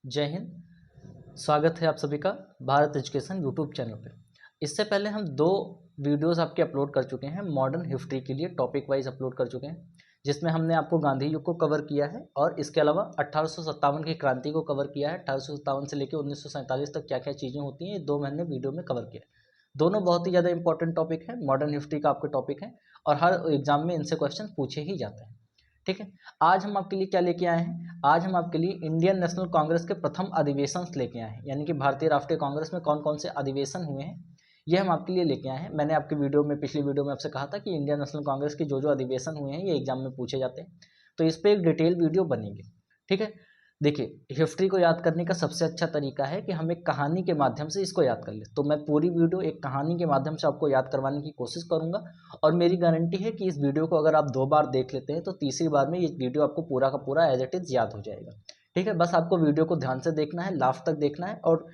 जय हिंद। स्वागत है आप सभी का भारत एजुकेशन यूट्यूब चैनल पे। इससे पहले हम दो वीडियोस आपके अपलोड कर चुके हैं, मॉडर्न हिस्ट्री के लिए टॉपिक वाइज अपलोड कर चुके हैं, जिसमें हमने आपको गांधी युग को कवर किया है और इसके अलावा 1857 की क्रांति को कवर किया है। 1857 से लेकर 1947 तक क्या क्या चीज़ें होती हैं, ये दो मैंने वीडियो में कवर किया है। दोनों बहुत ही ज़्यादा इंपॉर्टेंट टॉपिक है, मॉडर्न हिस्ट्री का आपके टॉपिक है और हर एग्जाम में इनसे क्वेश्चन पूछे ही जाते हैं। ठीक है, आज हम आपके लिए क्या लेके आए हैं? आज हम आपके लिए इंडियन नेशनल कांग्रेस के प्रथम अधिवेशन लेके आए हैं, यानी कि भारतीय राष्ट्रीय कांग्रेस में कौन कौन से अधिवेशन हुए हैं ये हम आपके लिए लेके आए हैं। मैंने आपकी वीडियो में, पिछली वीडियो में आपसे कहा था कि इंडियन नेशनल कांग्रेस के जो जो अधिवेशन हुए हैं ये एग्जाम में पूछे जाते हैं, तो इस पर एक डिटेल वीडियो बनेगी। ठीक है, देखिए, हिस्ट्री को याद करने का सबसे अच्छा तरीका है कि हम एक कहानी के माध्यम से इसको याद कर ले। तो मैं पूरी वीडियो एक कहानी के माध्यम से आपको याद करवाने की कोशिश करूंगा और मेरी गारंटी है कि इस वीडियो को अगर आप 2 बार देख लेते हैं तो तीसरी बार में ये वीडियो आपको पूरा का पूरा एज इट इज याद हो जाएगा। ठीक है, बस आपको वीडियो को ध्यान से देखना है, लास्ट तक देखना है और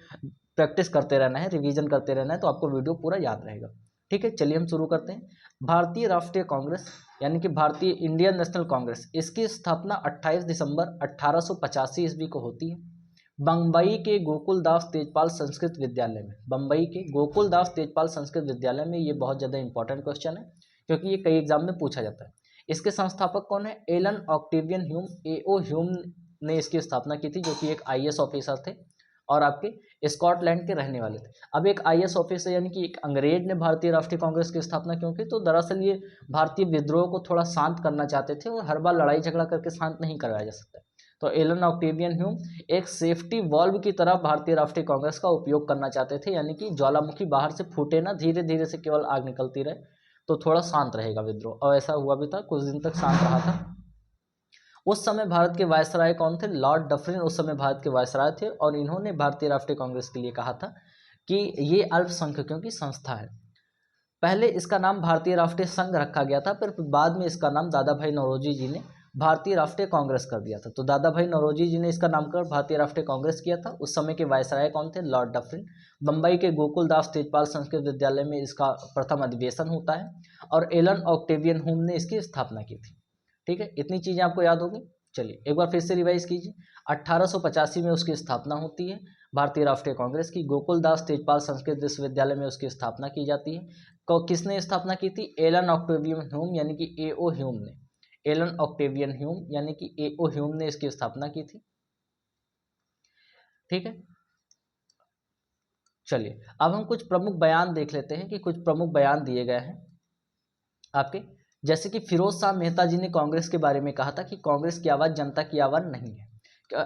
प्रैक्टिस करते रहना है, रिवीजन करते रहना है, तो आपको वीडियो पूरा याद रहेगा। ठीक है, चलिए हम शुरू करते हैं। भारतीय राष्ट्रीय कांग्रेस यानी कि भारतीय इंडियन नेशनल कांग्रेस, इसकी स्थापना 28 दिसंबर 1885 ईस्वी को होती है बम्बई के गोकुलदास तेजपाल संस्कृत विद्यालय में। बम्बई के गोकुलदास तेजपाल संस्कृत विद्यालय में, ये बहुत ज़्यादा इंपॉर्टेंट क्वेश्चन है क्योंकि ये कई एग्जाम में पूछा जाता है। इसके संस्थापक कौन है? एलन ऑक्टेवियन ह्यूम, एओ ह्यूम ने इसकी स्थापना की थी, जो कि एक आईएएस ऑफिसर थे और आपके स्कॉटलैंड के रहने वाले थे। अब एक आईएएस ऑफिसर यानी कि एक अंग्रेज ने भारतीय राष्ट्रीय कांग्रेस की स्थापना क्यों की? तो दरअसल ये भारतीय विद्रोह को थोड़ा शांत करना चाहते थे और हर बार लड़ाई झगड़ा करके शांत नहीं करवाया जा सकता। तो एलन ऑक्टेवियन ह्यूम एक सेफ्टी वॉल्व की तरह भारतीय राष्ट्रीय कांग्रेस का उपयोग करना चाहते थे, यानी कि ज्वालामुखी बाहर से फूटे ना, धीरे धीरे से केवल आग निकलती रहे तो थोड़ा शांत रहेगा विद्रोह, और ऐसा हुआ भी था, कुछ दिन तक शांत रहा था। उस समय भारत के वायसराय कौन थे? लॉर्ड डफरिन उस समय भारत के वायसराय थे और इन्होंने भारतीय राष्ट्रीय कांग्रेस के लिए कहा था कि ये अल्पसंख्यकों की संस्था है। पहले इसका नाम भारतीय राष्ट्रीय संघ रखा गया था, फिर बाद में इसका नाम दादा भाई नौरोजी जी ने भारतीय राष्ट्रीय कांग्रेस कर दिया था। तो दादा भाई नौरोजी जी ने इसका नामकरण भारतीय राष्ट्रीय कांग्रेस किया था। उस समय के वायसराय कौन थे? Lord Dufferin. बम्बई के गोकुलदास तेजपाल संस्कृत विद्यालय में इसका प्रथम अधिवेशन होता है और एलन ऑक्टेवियन ह्यूम ने इसकी स्थापना की थी। ठीक है, इतनी चीज़ें आपको याद होगी। चलिए एक बार फिर से रिवाइज कीजिए। 1885 में उसकी स्थापना होती है भारतीय राष्ट्रीय कांग्रेस की। गोकुलदास तेजपाल संस्कृत विश्वविद्यालय में उसकी स्थापना की जाती है। किसने स्थापना की थी? एलन ऑक्टेवियन ह्यूम यानी कि एओ ह्यूम ने। एलन ऑक्टेवियन ह्यूम यानी कि एओ ह्यूम ने इसकी स्थापना की थी। ठीक है, चलिए अब हम कुछ प्रमुख बयान देख लेते हैं कि कुछ प्रमुख बयान दिए गए हैं आपके। जैसे कि फिरोज शाह मेहता जी ने कांग्रेस के बारे में कहा था कि कांग्रेस की आवाज़ जनता की आवाज़ नहीं है।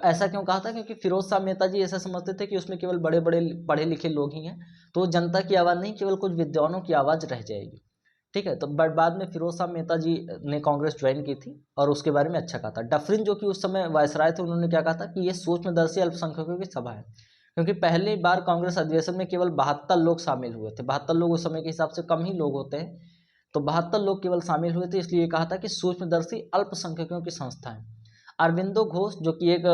ऐसा क्यों कहा था? क्योंकि फिरोज शाह मेहता जी ऐसा समझते थे कि उसमें केवल बड़े बड़े पढ़े लिखे लोग ही हैं, तो जनता की आवाज़ नहीं, केवल कुछ विद्वानों की आवाज़ रह जाएगी। ठीक है, तो बाद में फिरोज शाह मेहता जी ने कांग्रेस ज्वाइन की थी और उसके बारे में अच्छा कहा था। डफरिन जो कि उस समय वायसराय थे, उन्होंने क्या कहा था कि ये सूक्ष्मदर्शी अल्पसंख्यकों की सभा है, क्योंकि पहली बार कांग्रेस अधिवेशन में केवल 72 लोग शामिल हुए थे। 72 लोग उस समय के हिसाब से कम ही लोग होते हैं, तो 72 लोग केवल शामिल हुए थे, इसलिए कहा था कि सूक्ष्मदर्शी अल्पसंख्यकों की संस्था है। अरविंदो घोष जो कि एक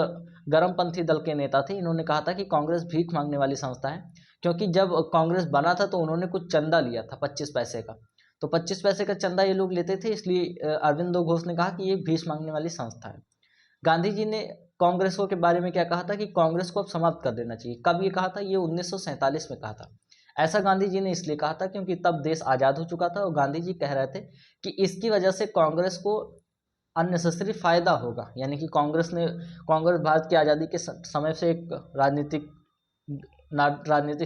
गर्मपंथी दल के नेता थे, इन्होंने कहा था कि कांग्रेस भीख मांगने वाली संस्था है, क्योंकि जब कांग्रेस बना था तो उन्होंने कुछ चंदा लिया था 25 पैसे का, तो 25 पैसे का चंदा ये लोग लेते थे, इसलिए अरविंदो घोष ने कहा कि ये भीख मांगने वाली संस्था है। गांधी जी ने कांग्रेस के बारे में क्या कहा था कि कांग्रेस को अब समाप्त कर देना चाहिए। कब ये कहा था? ये 1947 में कहा था। ऐसा गांधी जी ने इसलिए कहा था क्योंकि तब देश आज़ाद हो चुका था और गांधी जी कह रहे थे कि इसकी वजह से कांग्रेस को अननेसेसरी फायदा होगा, यानी कि कांग्रेस भारत की आज़ादी के समय से एक राजनीतिक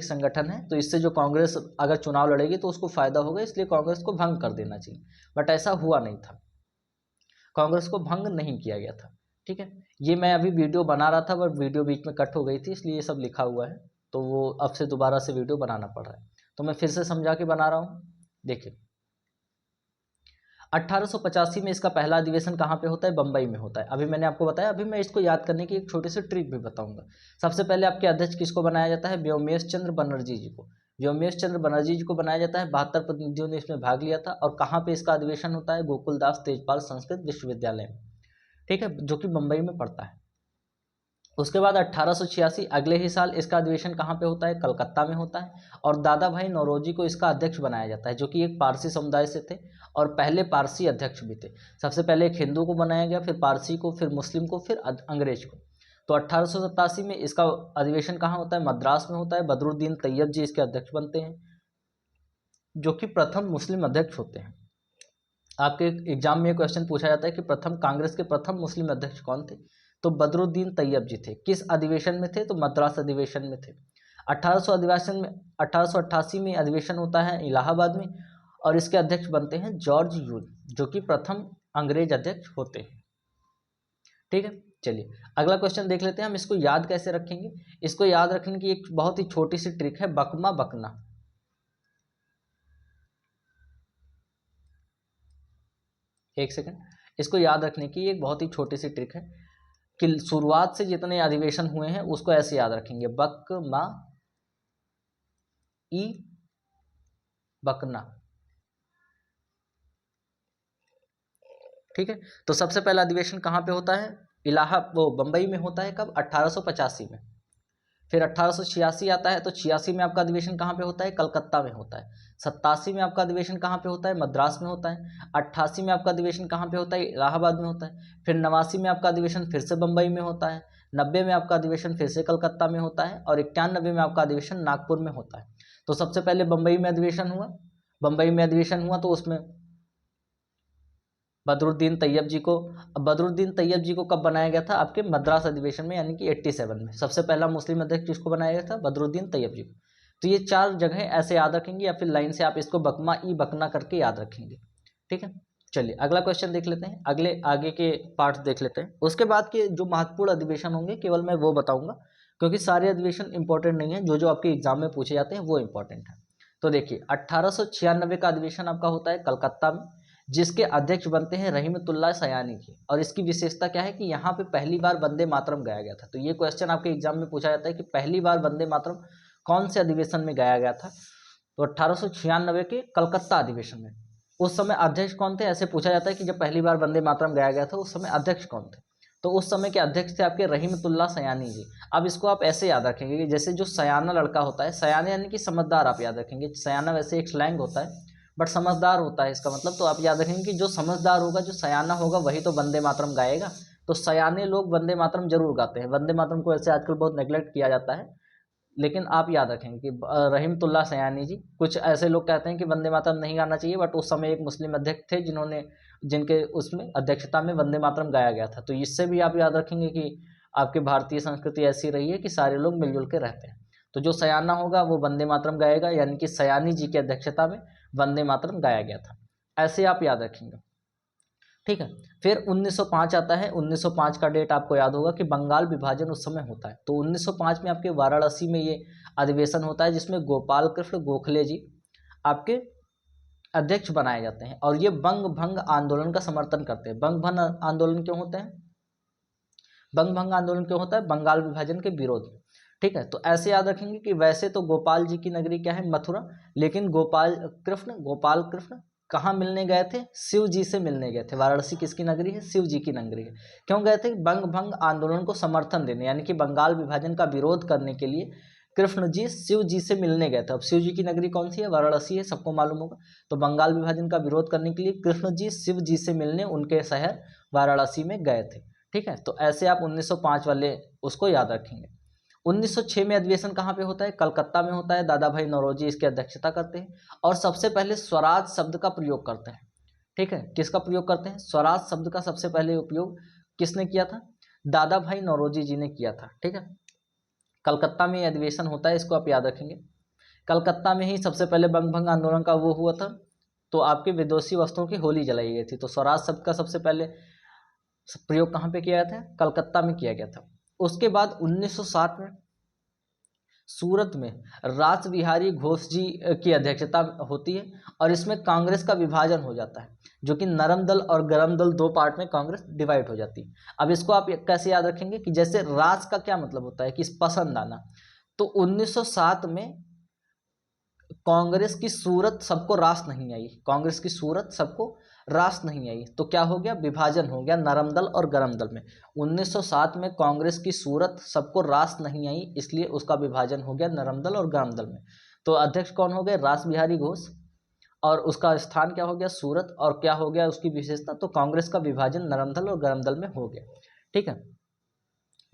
संगठन है, तो इससे जो कांग्रेस अगर चुनाव लड़ेगी तो उसको फायदा होगा, इसलिए कांग्रेस को भंग कर देना चाहिए। बट ऐसा हुआ नहीं था, कांग्रेस को भंग नहीं किया गया था। ठीक है, ये मैं अभी वीडियो बना रहा था बट वीडियो बीच में कट हो गई थी, इसलिए ये सब लिखा हुआ है, तो वो अब से दोबारा से वीडियो बनाना पड़ रहा है, तो मैं फिर से समझा के बना रहा हूँ। देखिए 1885 में इसका पहला अधिवेशन कहाँ पे होता है? बम्बई में होता है। अभी मैंने आपको बताया, अभी मैं इसको याद करने की एक छोटी सी ट्रिक भी बताऊंगा। सबसे पहले आपके अध्यक्ष किसको बनाया जाता है? व्योमेश चंद्र बनर्जी जी को। व्योमेश चंद्र बनर्जी जी को बनाया जाता है। 72 प्रतिनिधियों ने इसमें भाग लिया था और कहाँ पे इसका अधिवेशन होता है? गोकुलदास तेजपाल संस्कृत विश्वविद्यालय में। ठीक है, जो कि मुंबई में पड़ता है। उसके बाद 1886 अगले ही साल इसका अधिवेशन कहाँ पे होता है? कलकत्ता में होता है और दादा भाई नौरोजी को इसका अध्यक्ष बनाया जाता है, जो कि एक पारसी समुदाय से थे और पहले पारसी अध्यक्ष भी थे। सबसे पहले एक हिंदू को बनाया गया, फिर पारसी को, फिर मुस्लिम को, फिर अंग्रेज को। तो 1887 में इसका अधिवेशन कहाँ होता है? मद्रास में होता है। बदरुद्दीन तैयब जी इसके अध्यक्ष बनते हैं, जो कि प्रथम मुस्लिम अध्यक्ष होते हैं। आपके एग्जाम में ये क्वेश्चन पूछा जाता है कि कांग्रेस के प्रथम मुस्लिम अध्यक्ष कौन थे? तो बदरुद्दीन तैयब जी थे। किस अधिवेशन में थे? तो मद्रास अधिवेशन में थे। 1888 में अधिवेशन होता है इलाहाबाद में, और इसके अध्यक्ष बनते हैं जॉर्ज यूल, जो कि प्रथम अंग्रेज अध्यक्ष होते हैं। ठीक है, चलिए अगला क्वेश्चन देख लेते हैं। हम इसको याद कैसे रखेंगे? इसको याद रखने की एक बहुत ही छोटी सी ट्रिक है, बकमा बकना। एक सेकंड, इसको याद रखने की एक बहुत ही छोटी सी ट्रिक है कि शुरुआत से जितने अधिवेशन हुए हैं उसको ऐसे याद रखेंगे, बकमा ई बकना। ठीक है, तो सबसे पहला अधिवेशन कहाँ पे होता है? बंबई में होता है। कब? 1885 में। फिर 1886 आता है, तो 86 में आपका अधिवेशन कहाँ पे होता है? कलकत्ता में होता है। 87 में आपका अधिवेशन कहाँ पे होता है? मद्रास में होता है। 88 में आपका अधिवेशन कहाँ पे होता है? इलाहाबाद में होता है। फिर 89 में आपका अधिवेशन फिर से बंबई में होता है। 90 में आपका अधिवेशन फिर से कलकत्ता में होता है, और 91 में आपका अधिवेशन नागपुर में होता है। तो सबसे पहले बंबई में अधिवेशन हुआ। बंबई में अधिवेशन हुआ तो उसमें बदरुद्दीन तैयब जी को कब बनाया गया था? आपके मद्रास अधिवेशन में, यानी कि 87 में। सबसे पहला मुस्लिम अध्यक्ष किसको बनाया गया था? बदरुद्दीन तैयब जी को। तो ये 4 जगह ऐसे याद रखेंगे, या फिर लाइन से आप इसको बकमा ई बकना करके याद रखेंगे। ठीक है, चलिए अगला क्वेश्चन देख लेते हैं। आगे के पार्ट देख लेते हैं। उसके बाद के जो महत्वपूर्ण अधिवेशन होंगे केवल मैं वो बताऊंगा, क्योंकि सारे अधिवेशन इंपॉर्टेंट नहीं है। जो आपके एग्जाम में पूछे जाते हैं वो इंपॉर्टेंट है। तो देखिए 1896 का अधिवेशन आपका होता है कलकत्ता में, जिसके अध्यक्ष बनते हैं रहीमतुल्लाह सयानी जी। और इसकी विशेषता क्या है कि यहाँ पे पहली बार वंदे मातरम गाया गया था। तो ये क्वेश्चन आपके एग्जाम में पूछा जाता है कि पहली बार वंदे मातरम कौन से अधिवेशन में गाया गया था? तो 1896 के कलकत्ता अधिवेशन में। उस समय अध्यक्ष कौन थे? ऐसे पूछा जाता है कि जब पहली बार वंदे मातरम गाया गया था उस समय अध्यक्ष कौन थे? तो उस समय के अध्यक्ष थे आपके रहीमतुल्लाह सयानी जी। अब इसको आप ऐसे याद रखेंगे कि जैसे जो सयाना लड़का होता है, सयाना यानी कि समझदार, आप याद रखेंगे। सयाना वैसे एक स्लैंग होता है, बट समझदार होता है इसका मतलब। तो आप याद रखेंगे कि जो समझदार होगा, जो सयाना होगा, वही तो वंदे मातरम गाएगा। तो सयाने लोग वंदे मातरम जरूर गाते हैं। वंदे मातरम को ऐसे आजकल बहुत नेग्लेक्ट किया जाता है, लेकिन आप याद रखेंगे कि रहीमतुल्लाह सयानी जी। कुछ ऐसे लोग कहते हैं कि वंदे मातरम नहीं गाना चाहिए, बट उस समय एक मुस्लिम अध्यक्ष थे जिनके उसमें अध्यक्षता में वंदे मातरम गाया गया था। तो इससे भी आप याद रखेंगे कि आपकी भारतीय संस्कृति ऐसी रही है कि सारे लोग मिलजुल के रहते हैं। तो जो सयाना होगा वो वंदे मातरम गाएगा, यानी कि सयानी जी की अध्यक्षता में वंदे मातरम गाया गया था। ऐसे आप याद रखेंगे। ठीक है, फिर 1905 आता है। 1905 का डेट आपको याद होगा कि बंगाल विभाजन उस समय होता है। तो 1905 में आपके वाराणसी में ये अधिवेशन होता है, जिसमें गोपाल कृष्ण गोखले जी आपके अध्यक्ष बनाए जाते हैं, और ये बंग भंग आंदोलन का समर्थन करते हैं। बंग भंग आंदोलन क्यों होते हैं? बंग भंग आंदोलन क्यों होता है? बंगाल विभाजन के विरोध में। ठीक है, तो ऐसे याद रखेंगे कि वैसे तो गोपाल जी की नगरी क्या है? मथुरा। लेकिन गोपाल कृष्ण कहाँ मिलने गए थे? शिव जी से मिलने गए थे। वाराणसी किसकी नगरी है? शिव जी की नगरी है। क्यों गए थे? बंग भंग आंदोलन को समर्थन देने, यानी कि बंगाल विभाजन का विरोध करने के लिए कृष्ण जी शिव जी से मिलने गए थे। अब शिव जी की नगरी कौन सी है? वाराणसी है, सबको मालूम होगा। तो बंगाल विभाजन का विरोध करने के लिए कृष्ण जी शिव जी से मिलने उनके शहर वाराणसी में गए थे। ठीक है, तो ऐसे आप 1905 वाले उसको याद रखेंगे। 1906 में अधिवेशन कहाँ पे होता है? कलकत्ता में होता है। दादा भाई नौरोजी इसकी अध्यक्षता करते हैं, और सबसे पहले स्वराज शब्द का प्रयोग करते हैं। ठीक है, किसका प्रयोग करते हैं? स्वराज शब्द का सबसे पहले उपयोग किसने किया था? दादा भाई नौरोजी जी ने किया था। ठीक है, कलकत्ता में अधिवेशन होता है, इसको आप याद रखेंगे। कलकत्ता में ही सबसे पहले बंग भंग आंदोलन का वो हुआ था। तो आपके विदेशी वस्तुओं की होली जलाई गई थी। तो स्वराज शब्द का सबसे पहले प्रयोग कहाँ पे किया गया था? कलकत्ता में किया गया था। उसके बाद 1960 में सूरत में रास बिहारी घोष जी की अध्यक्षता होती है, और इसमें कांग्रेस का विभाजन हो जाता है, जो कि नरम दल और गरम दल दो पार्ट में कांग्रेस डिवाइड हो जाती है। अब इसको आप कैसे याद रखेंगे कि जैसे रास का क्या मतलब होता है कि पसंद आना। तो 1907 में कांग्रेस की सूरत सबको रास नहीं आई। कांग्रेस की सूरत सबको रास नहीं आई, तो क्या हो गया? विभाजन हो गया नरम दल और गरम दल में। 1907 में कांग्रेस की सूरत सबको रास नहीं आई, इसलिए उसका विभाजन हो गया नरम दल और गरम दल में। तो अध्यक्ष कौन हो गए? रास बिहारी घोष, और उसका स्थान क्या हो गया? सूरत। और क्या हो गया उसकी विशेषता? तो कांग्रेस का विभाजन नरम दल और गरम दल में हो गया। ठीक है,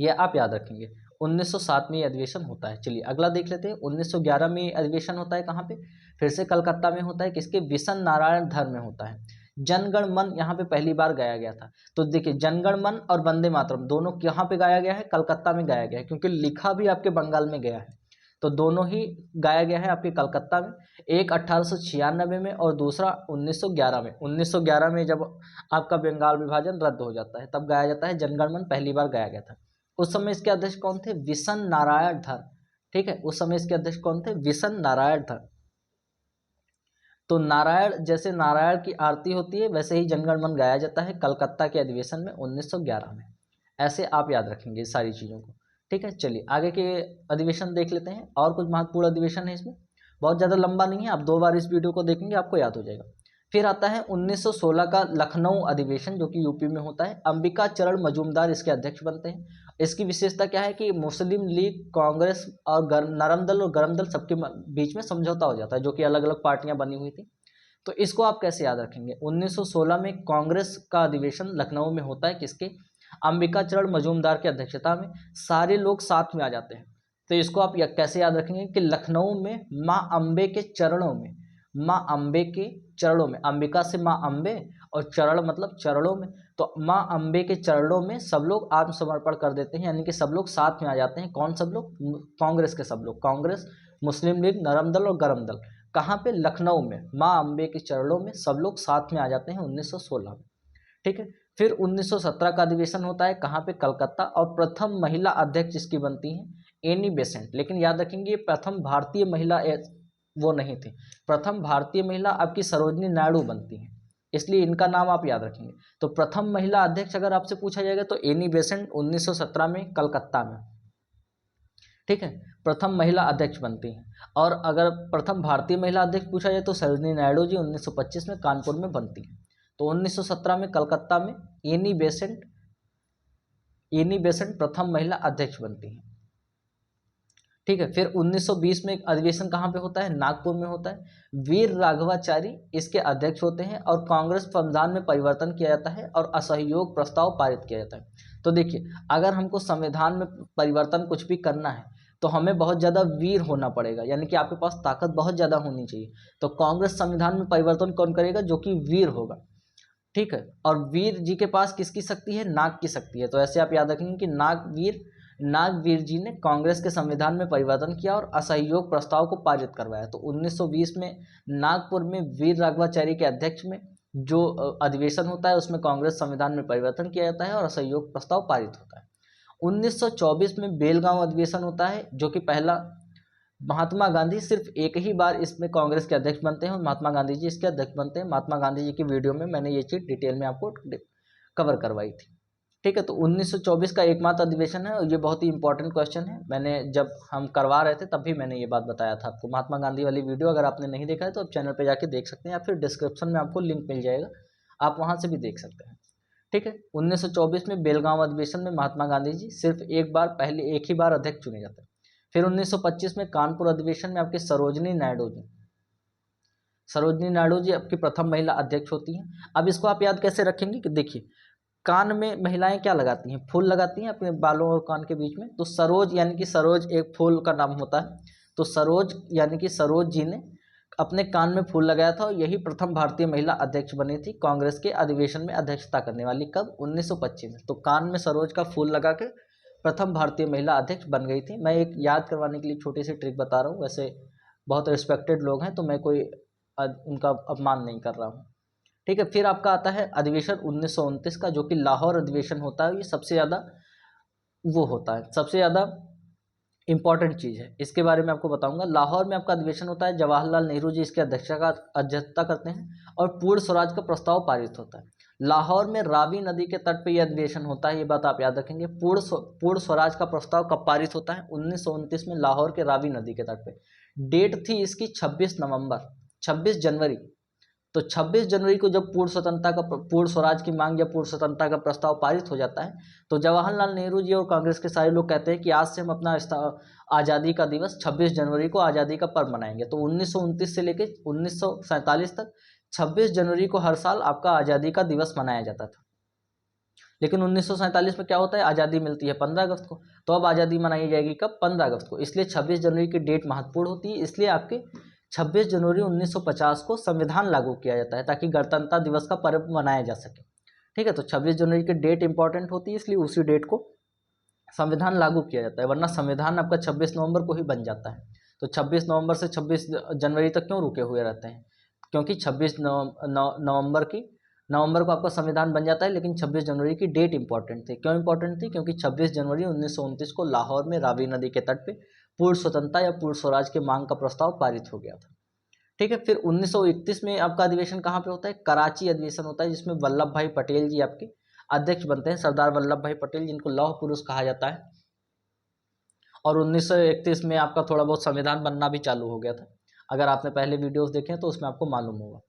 ये आप याद रखेंगे। 1907 में ये अधिवेशन होता है। चलिए अगला देख लेते हैं। 1911 में ये अधिवेशन होता है कहाँ पे? फिर से कलकत्ता में होता है। किसके? विशन नारायण धर में होता है। जनगण मन यहाँ पे पहली बार गाया गया था। तो देखिए जनगण मन और वंदे मातरम दोनों कहाँ पे गाया गया है? कलकत्ता में गाया गया है, क्योंकि लिखा भी आपके बंगाल में गया है। तो दोनों ही गाया गया है आपके कलकत्ता में। एक 1896 में और दूसरा 1911 में। 1911 में जब आपका बंगाल विभाजन रद्द हो जाता है तब गाया जाता है। जनगण मन पहली बार गाया गया था। उस समय इसके अध्यक्ष कौन थे? विशन नारायण धर। ठीक है, उस समय इसके अध्यक्ष कौन थे? विशन नारायण धर। तो नारायण, जैसे नारायण की आरती होती है वैसे ही जनगण मन गाया जाता है कलकत्ता के अधिवेशन में 1911 में। ऐसे आप याद रखेंगे सारी चीज़ों को। ठीक है, चलिए आगे के अधिवेशन देख लेते हैं। और कुछ महत्वपूर्ण अधिवेशन है इसमें, बहुत ज़्यादा लंबा नहीं है, आप 2 बार इस वीडियो को देखेंगे आपको याद हो जाएगा। फिर आता है 1916 का लखनऊ अधिवेशन, जो कि यूपी में होता है। अंबिका चरण मजूमदार इसके अध्यक्ष बनते हैं। इसकी विशेषता क्या है कि मुस्लिम लीग, कांग्रेस और नरम दल और गरम दल सबके बीच में समझौता हो जाता है, जो कि अलग अलग पार्टियां बनी हुई थी। तो इसको आप कैसे याद रखेंगे? 1916 में कांग्रेस का अधिवेशन लखनऊ में होता है। किसके? अंबिका चरण मजूमदार की अध्यक्षता में। सारे लोग साथ में आ जाते हैं। तो इसको आप कैसे याद रखेंगे कि लखनऊ में माँ अम्बे के चरणों में, माँ अम्बे के चरणों में, अंबिका से माँ अम्बे और चरण मतलब चरणों में, तो माँ अम्बे के चरणों में सब लोग आत्मसमर्पण कर देते हैं, यानी कि सब लोग साथ में आ जाते हैं। कौन सब लोग? कांग्रेस के सब लोग, कांग्रेस, मुस्लिम लीग, नरम दल और गरम दल। कहाँ पे? लखनऊ में माँ अम्बे के चरणों में सब लोग साथ में आ जाते हैं 1916 में। ठीक है, फिर 1917 का अधिवेशन होता है कहाँ पे? कलकत्ता। और प्रथम महिला अध्यक्ष इसकी बनती हैं एनी बेसेंट। लेकिन याद रखेंगे प्रथम भारतीय महिला वो नहीं थी। प्रथम भारतीय महिला आपकी सरोजनी नायडू बनती हैं, इसलिए इनका नाम आप याद रखेंगे। तो प्रथम महिला अध्यक्ष अगर आपसे पूछा जाएगा तो एनी बेसेंट 1917 में कलकत्ता में। ठीक है, प्रथम महिला अध्यक्ष बनती हैं। और अगर प्रथम भारतीय महिला अध्यक्ष पूछा जाए तो सरोजनी नायडू जी 1925 में कानपुर में बनती हैं। तो 1917 में कलकत्ता में एनी बेसेंट प्रथम महिला अध्यक्ष बनती हैं। ठीक है, फिर 1920 में एक अधिवेशन कहाँ पे होता है? नागपुर में होता है। वीर राघवाचारी इसके अध्यक्ष होते हैं और कांग्रेस संविधान में परिवर्तन किया जाता है और असहयोग प्रस्ताव पारित किया जाता है। तो देखिए अगर हमको संविधान में परिवर्तन कुछ भी करना है तो हमें बहुत ज़्यादा वीर होना पड़ेगा, यानी कि आपके पास ताकत बहुत ज़्यादा होनी चाहिए। तो कांग्रेस संविधान में परिवर्तन कौन करेगा? जो कि वीर होगा। ठीक है, और वीर जी के पास किसकी शक्ति है? नाग की शक्ति है। तो ऐसे आप याद रखेंगे कि नागवीर जी ने कांग्रेस के संविधान में परिवर्तन किया और असहयोग प्रस्ताव को पारित करवाया। तो 1920 में नागपुर में वीर राघवाचारी के अध्यक्ष में जो अधिवेशन होता है उसमें कांग्रेस संविधान में परिवर्तन किया जाता है और असहयोग प्रस्ताव पारित होता है। 1924 में बेलगांव अधिवेशन होता है, जो कि पहला महात्मा गांधी सिर्फ एक ही बार इसमें कांग्रेस के अध्यक्ष बनते हैं और महात्मा गांधी जी इसके अध्यक्ष बनते हैं। महात्मा गांधी जी की वीडियो में मैंने ये चीज़ डिटेल में आपको कवर करवाई थी। ठीक है, तो 1924 का एकमात्र अधिवेशन है और ये बहुत ही इंपॉर्टेंट क्वेश्चन है। मैंने जब हम करवा रहे थे तब भी मैंने ये बात बताया था आपको। महात्मा गांधी वाली वीडियो अगर आपने नहीं देखा है तो आप चैनल पर जाके देख सकते हैं या फिर डिस्क्रिप्शन में आपको लिंक मिल जाएगा, आप वहाँ से भी देख सकते हैं। ठीक है, 1924 में बेलगांव अधिवेशन में महात्मा गांधी जी सिर्फ एक ही बार अध्यक्ष चुने जाते हैं। फिर 1925 में कानपुर अधिवेशन में आपके सरोजनी नायडू जी आपकी प्रथम महिला अध्यक्ष होती हैं। अब इसको आप याद कैसे रखेंगे कि देखिए कान में महिलाएं क्या लगाती हैं? फूल लगाती हैं अपने बालों और कान के बीच में। तो सरोज यानी कि सरोज एक फूल का नाम होता है। तो सरोज यानी कि सरोज जी ने अपने कान में फूल लगाया था और यही प्रथम भारतीय महिला अध्यक्ष बनी थी कांग्रेस के अधिवेशन में अध्यक्षता करने वाली। कब? 1925 में। तो कान में सरोज का फूल लगा के प्रथम भारतीय महिला अध्यक्ष बन गई थी। मैं एक याद करवाने के लिए छोटी सी ट्रिक बता रहा हूँ, वैसे बहुत रिस्पेक्टेड लोग हैं तो मैं कोई उनका अपमान नहीं कर रहा हूँ। ठीक है, फिर आपका आता है अधिवेशन 1929 का, जो कि लाहौर अधिवेशन होता है। ये सबसे ज़्यादा वो होता है, सबसे ज़्यादा इंपॉर्टेंट चीज़ है, इसके बारे में आपको बताऊंगा। लाहौर में आपका अधिवेशन होता है, जवाहरलाल नेहरू जी इसके अध्यक्षता करते हैं और पूर्ण स्वराज का प्रस्ताव पारित होता है। लाहौर में रावी नदी के तट पे यह अधिवेशन होता है, ये बात आप याद रखेंगे। पूर्ण स्वराज का प्रस्ताव कब पारित होता है? 1929 में लाहौर के रावी नदी के तट पे। डेट थी इसकी 26 जनवरी। तो 26 जनवरी को जब पूर्ण स्वराज की मांग या पूर्ण स्वतंत्रता का प्रस्ताव पारित हो जाता है तो जवाहरलाल नेहरू जी और कांग्रेस के सारे लोग कहते हैं कि आज से हम अपना आज़ादी का दिवस 26 जनवरी को आज़ादी का पर्व मनाएंगे। तो 1929 से लेकर 1947 तक 26 जनवरी को हर साल आपका आज़ादी का दिवस मनाया जाता था। लेकिन 1947 में क्या होता है, आज़ादी मिलती है 15 अगस्त को। तो अब आज़ादी मनाई जाएगी कब, 15 अगस्त को। इसलिए 26 जनवरी की डेट महत्वपूर्ण होती है। इसलिए आपके 26 जनवरी 1950 को संविधान लागू किया जाता है ताकि गणतंत्र दिवस का पर्व मनाया जा सके। ठीक है, तो 26 जनवरी की डेट इंपॉर्टेंट होती है, इसलिए उसी डेट को संविधान लागू किया जाता है, वरना संविधान आपका 26 नवंबर को ही बन जाता है। तो 26 नवंबर से 26 जनवरी तक क्यों रुके हुए रहते हैं, क्योंकि 26 नवंबर को आपका संविधान बन जाता है, लेकिन 26 जनवरी की डेट इंपॉर्टेंट थी। क्यों इंपॉर्टेंट थी, क्योंकि 26 जनवरी 1929 को लाहौर में रावी नदी के तट पे पूर्ण स्वतंत्रता या पूर्ण स्वराज के मांग का प्रस्ताव पारित हो गया था। ठीक है, फिर 1931 में आपका अधिवेशन कहाँ पे होता है, कराची अधिवेशन होता है, जिसमें वल्लभ भाई पटेल जी आपके अध्यक्ष बनते हैं, सरदार वल्लभ भाई पटेल, जिनको लौह पुरुष कहा जाता है। और 1931 में आपका थोड़ा बहुत संविधान बनना भी चालू हो गया था। अगर आपने पहले वीडियोस देखे हैं तो उसमें आपको मालूम होगा।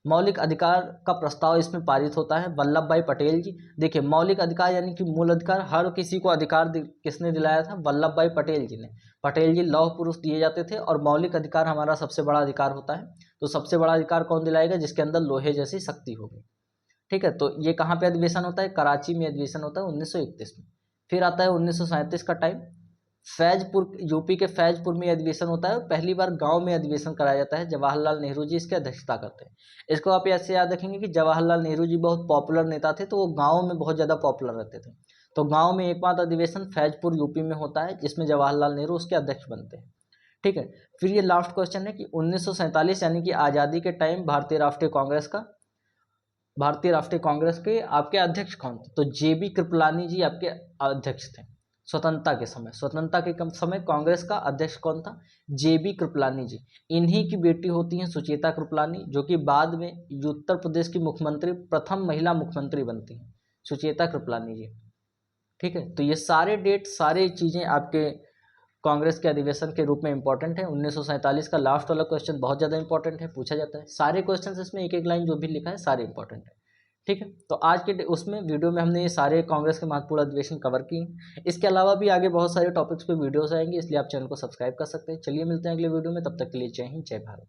मौलिक अधिकार का प्रस्ताव इसमें पारित होता है, वल्लभ भाई पटेल जी। देखिए, मौलिक अधिकार यानी कि मूल अधिकार, हर किसी को अधिकार किसने दिलाया था, वल्लभ भाई पटेल जी ने। पटेल जी लौह पुरुष दिए जाते थे, और मौलिक अधिकार हमारा सबसे बड़ा अधिकार होता है। तो सबसे बड़ा अधिकार कौन दिलाएगा, जिसके अंदर लोहे जैसी शक्ति होगी। ठीक है, तो ये कहाँ पे अधिवेशन होता है, कराची में अधिवेशन होता है 1931 में। फिर आता है 1937 का टाइम, फैजपुर, यूपी के फैजपुर में अधिवेशन होता है। पहली बार गांव में अधिवेशन कराया जाता है, जवाहरलाल नेहरू जी इसकी अध्यक्षता करते हैं। इसको आप ऐसे याद रखेंगे कि जवाहरलाल नेहरू जी बहुत पॉपुलर नेता थे, तो वो गाँव में बहुत ज़्यादा पॉपुलर रहते थे। तो गाँव में एकमात्र अधिवेशन फैजपुर यूपी में होता है, जिसमें जवाहरलाल नेहरू उसके अध्यक्ष बनते हैं। ठीक है, फिर ये लास्ट क्वेश्चन है कि 1947 यानी कि आज़ादी के टाइम भारतीय राष्ट्रीय कांग्रेस के आपके अध्यक्ष कौन थे, तो जेबी कृपलानी जी आपके अध्यक्ष थे। स्वतंत्रता के कम समय कांग्रेस का अध्यक्ष कौन था, जेबी कृपलानी जी। इन्हीं की बेटी होती हैं सुचेता कृपलानी, जो कि बाद में उत्तर प्रदेश की मुख्यमंत्री, प्रथम महिला मुख्यमंत्री बनती हैं, सुचेता कृपलानी जी। ठीक है, तो ये सारे डेट, सारे चीज़ें आपके कांग्रेस के अधिवेशन के रूप में इंपॉर्टेंट है। 1947 का लास्ट वाला क्वेश्चन बहुत ज़्यादा इंपॉर्टेंट है, पूछा जाता है। सारे क्वेश्चन इसमें एक एक लाइन जो भी लिखा है सारे इंपॉर्टेंट है। ठीक है, तो आज के उसमें वीडियो में हमने ये सारे कांग्रेस के महत्वपूर्ण अधिवेशन कवर किए। इसके अलावा भी आगे बहुत सारे टॉपिक्स पे वीडियोस आएंगे, इसलिए आप चैनल को सब्सक्राइब कर सकते हैं। चलिए मिलते हैं अगले वीडियो में, तब तक के लिए जय हिंद, जय भारत।